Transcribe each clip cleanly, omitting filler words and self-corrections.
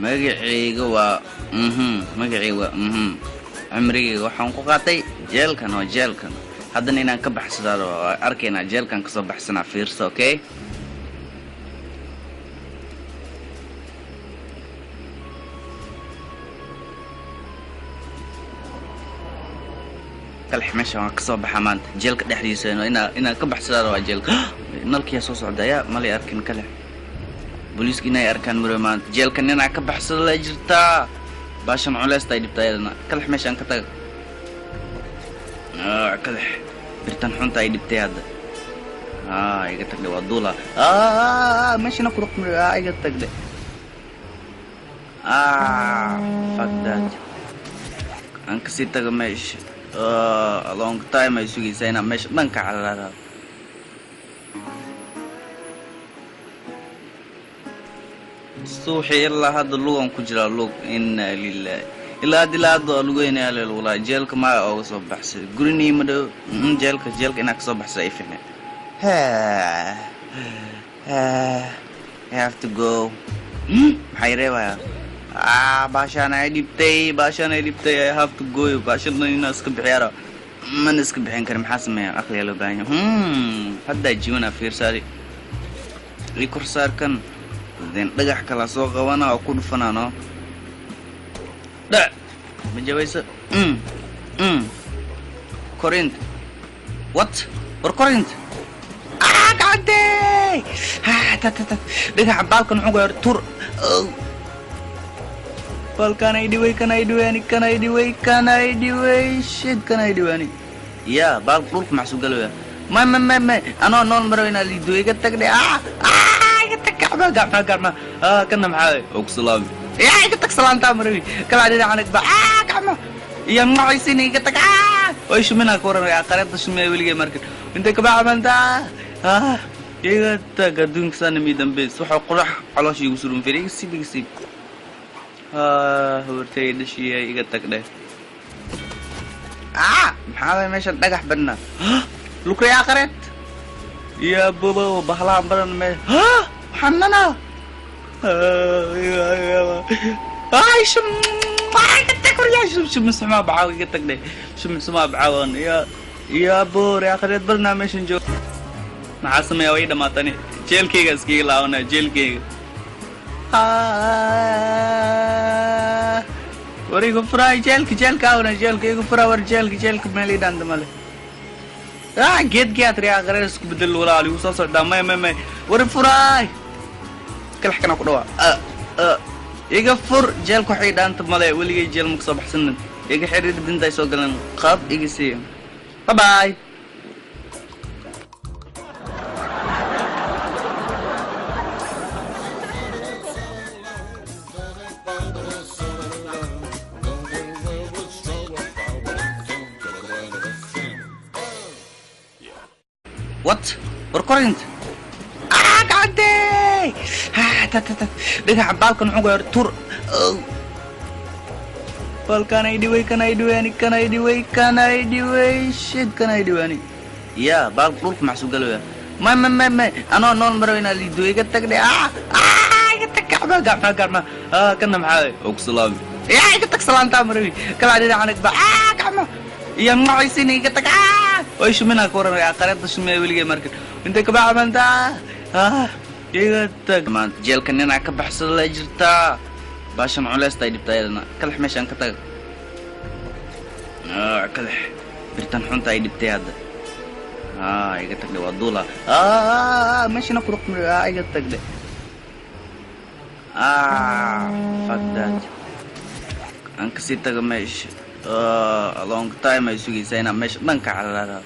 magacayga waa magacayga waa cumrigayga waxaan ku qaatay jeelkan oo jeelkan haddana inaan ka baxsado arkaynaa jeelkan kasoo baxsanaa fiirso okay كلح ماشي waan kasoo baxaa maanta jeelka dhexdiisa inaan ka baxsado waa jeelka nalkiya soo socda ya mali arkin kale booliiska inay arkaan maro maanta jeelkan inaan ka baxsado la jirtaa baashan culeystay dhibtayna kalax meeshan ka tag kalax birtan xunta ay dhibtay hadda iga tagde waa duula meeshana ku ruqmay iga tagde fuck that aan ka sii taga meesha a long time ay sugaysaa inaan meesha dhanka calalaada suuxi ilaa hadda lugan ku jira lug inna lillahi ilaa dilaado lugeynaa leelwala jeelka ma oo soo baxsay gurinii ma dhow jeelka inaa ka soo baxsay ay fiicnaa I have to go maxay reebaya baashaan ay dhibtay I have to go baashaan inaa iska bixiyaaro man iska bixin karo maxaa sameeyaa aqliga loo baahan yahay hadda jiwana fiirsaari ii korsaarkan den dhagax kala soo qabana oo ku dhufanaano ma jawaysa korint what war korint gacante dhagax baalkan wuxuu gaar tur balkan ay dhiway shit kan ay dhiwani ya baal dhulka maxsuu galaya ma anoo nool maro inaa liido iga tagdhe gacma kana maxaa og salaam iga tag salaanta marawi kala dhina anag ba gacma iyo macaysin iga tag way shumina koran ya qarada shumay wiliga markii inta ka baaxmanta iga tag adduunka sana mi dambe waxa qurax caloosh igu surun firig sibig hortay dhashiyay iga tagdhe maxaa meesha dhagax badna lukriya qareed ya baba bahlaan badan me حننا شم ما تذكر يا شو مسمع بعاوي قلتك ليه شو مسمع بعاون يا بور يا خريط برنامج نجو مع اسمي يا ويدا ما تاني جيل كيغا سكي لاونا جيل كيغا وريكو فراي جيل كاونا جيل كيغا فرا ور جيل كمالي داند مالي جيت ريا غريس بدل ولا علي وصل دامي ما ور فراي كل حكنا قدوا iga fur jeelku waxay dhaanta male waligay jeel ma soo baxsanin iga xiriir dinta ay soo galan qaab iga sii bye what war korint gacante dhagax baalkan wuxuu gaar tur balkan ay dhiway shit kan ay dhiwani ya baal dhulka maxsuu galaya ma anoo nool maro inaa liido iga tagdhe iga tag gacma kana maxaa og salaam iga tag salaanta marawi kala dhina anag ba gacma iyo macaysin iga tag way shumina koran ya qarada shumay wiliga markii inta ka baaxmanta iga tag maanta jeelkan inaan ka baxsado la jirtaa baashan culeystay dhibtayna kalax meeshan ka tag kalax birtan xunta ay dhibtay hadda iga tagde waa duula meeshana ku ruqmay iga tagde fuck that aan ka sii taga meesha a long time ay sugaysaa inaan meesha dhanka calalaada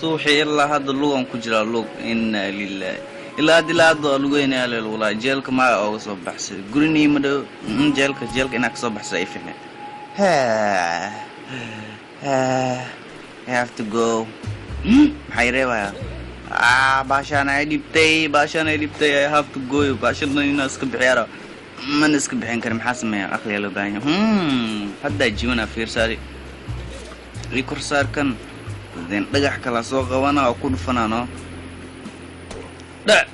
suuxi ilaa hadda lugan ku jira lug inna lillahi ilaa dilaado lugeynaa leelwala jeelka ma oo soo baxsay gurinii ma dhow jeelka inaa ka soo baxsay ay fiicnaa I have to go maxay reebaya baashaan ay dhibtay I have to go baashaan inaa iska bixiyaaro man iska bixin karo maxaa sameeyaa aqliga loo baahan yahay hadda jiwana fiirsaari ii korsaarkan den dhagax kala soo qabana oo ku dhufanaano لا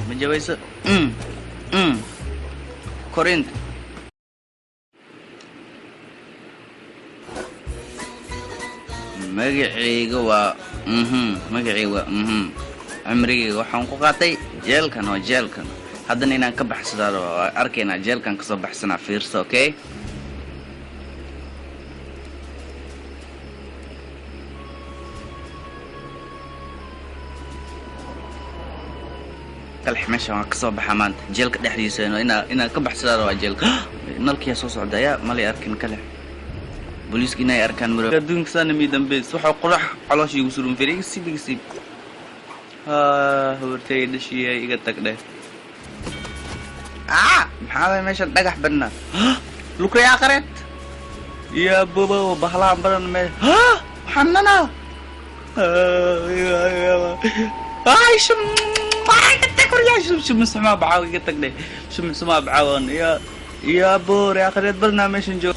ما جويسه كورنت magacayga waa magacayga waa cumrigayga waxaan ku qaatay jeelkan oo jeelkan haddana inaan ka baxsado arkaynaa jeelkan kasoo baxsanaa fiirso okay kalx meesha waan kasoo baxaa maanta jeelka dhexdiisa inaan ka baxsado waa jeelka nalkiyaa soo socda yaa malay arkin kalx بوليس كنا أركان مرة قدوم كسان ميدان بس وح قرح على شيء يوصلون فريق سيب هو ارتيد الشيء يقطع ده محاول ماشي دقح بنا لوك يا قريت يا بابا بحلا برن ما حننا شو ما قطع يا شو مسمع بعاوي قطع ده شو مسمع بعاون يا بور يا قريت برنا ماشي نجو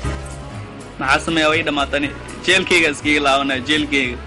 maxaa sameeyaa way dhamaatani jeelkayga iskiga laabanaa jeelkayga